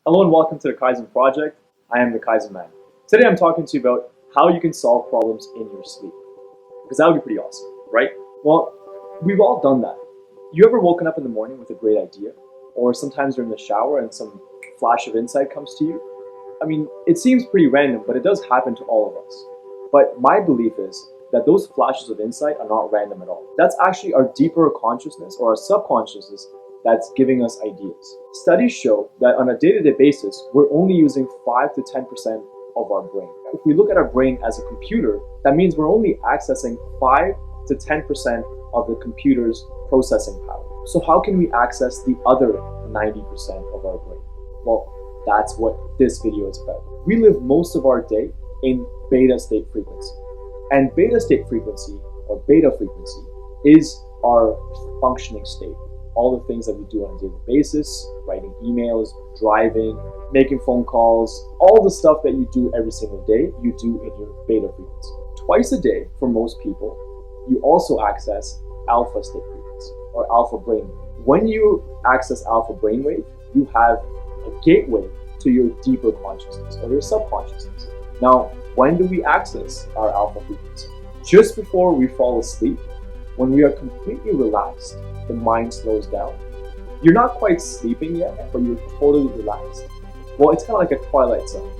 Hello and welcome to the Kaizen Projekt. I am the Kaizen Man. Today I'm talking to you about how you can solve problems in your sleep. Because that would be pretty awesome, right? Well, we've all done that. You ever woken up in the morning with a great idea? Or sometimes you're in the shower and some flash of insight comes to you? I mean, it seems pretty random, but it does happen to all of us. But my belief is that those flashes of insight are not random at all. That's actually our deeper consciousness or our subconsciousness that's giving us ideas. Studies show that on a day-to-day basis, we're only using 5 to 10% of our brain. If we look at our brain as a computer, that means we're only accessing 5 to 10% of the computer's processing power. So how can we access the other 90% of our brain? Well, that's what this video is about. We live most of our day in beta state frequency. And beta state frequency, or beta frequency, is our functioning state. All the things that we do on a daily basis, writing emails, driving, making phone calls, all the stuff that you do every single day, you do in your beta frequency. Twice a day, for most people, you also access alpha state frequency, or alpha brainwave. When you access alpha brainwave, you have a gateway to your deeper consciousness, or your subconsciousness. Now, when do we access our alpha frequency? Just before we fall asleep, when we are completely relaxed, the mind slows down. You're not quite sleeping yet, but you're totally relaxed. Well, it's kind of like a twilight zone.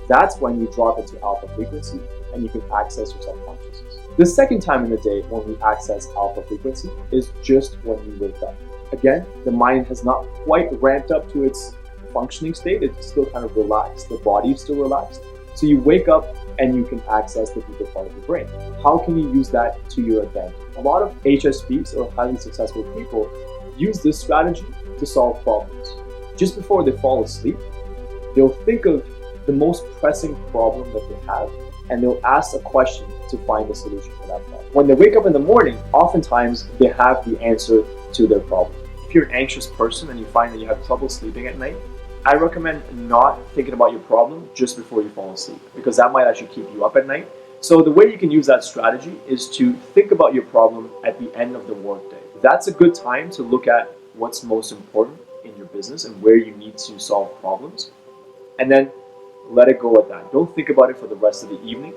That's when you drop into alpha frequency and you can access your subconsciousness. The second time in the day when we access alpha frequency is just when you wake up. Again, the mind has not quite ramped up to its functioning state. It's still kind of relaxed. The body is still relaxed. So you wake up and you can access the deeper part of your brain. How can you use that to your advantage? A lot of HSPs, or highly successful people, use this strategy to solve problems. Just before they fall asleep, they'll think of the most pressing problem that they have, and they'll ask a question to find the solution for that problem. When they wake up in the morning, oftentimes they have the answer to their problem. If you're an anxious person and you find that you have trouble sleeping at night, I recommend not thinking about your problem just before you fall asleep, because that might actually keep you up at night. So the way you can use that strategy is to think about your problem at the end of the workday. That's a good time to look at what's most important in your business and where you need to solve problems. And then let it go at that. Don't think about it for the rest of the evening.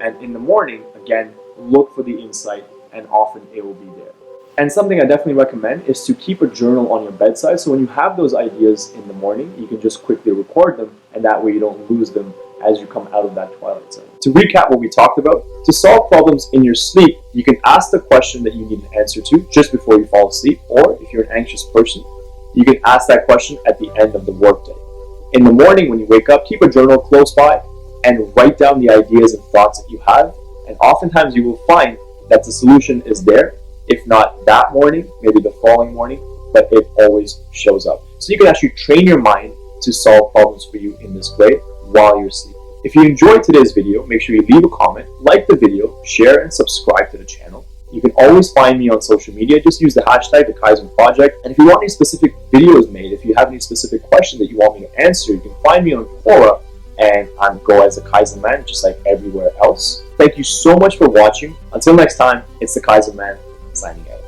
And in the morning, again, look for the insight, and often it will be there. And something I definitely recommend is to keep a journal on your bedside, so when you have those ideas in the morning, you can just quickly record them, and that way you don't lose them as you come out of that twilight zone. To recap what we talked about, to solve problems in your sleep, you can ask the question that you need an answer to just before you fall asleep, or if you're an anxious person, you can ask that question at the end of the workday. In the morning when you wake up, keep a journal close by and write down the ideas and thoughts that you have, and oftentimes you will find that the solution is there. If not that morning, maybe the following morning, but it always shows up. So you can actually train your mind to solve problems for you in this way while you're sleeping. If you enjoyed today's video, make sure you leave a comment, like the video, share and subscribe to the channel. You can always find me on social media. Just use the hashtag the Kaizen Projekt. And if you want any specific videos made, if you have any specific question that you want me to answer, you can find me on Quora, and I'm Go as the Kaizen Man, just like everywhere else. Thank you so much for watching. Until next time, it's the Kaizen Man signing out.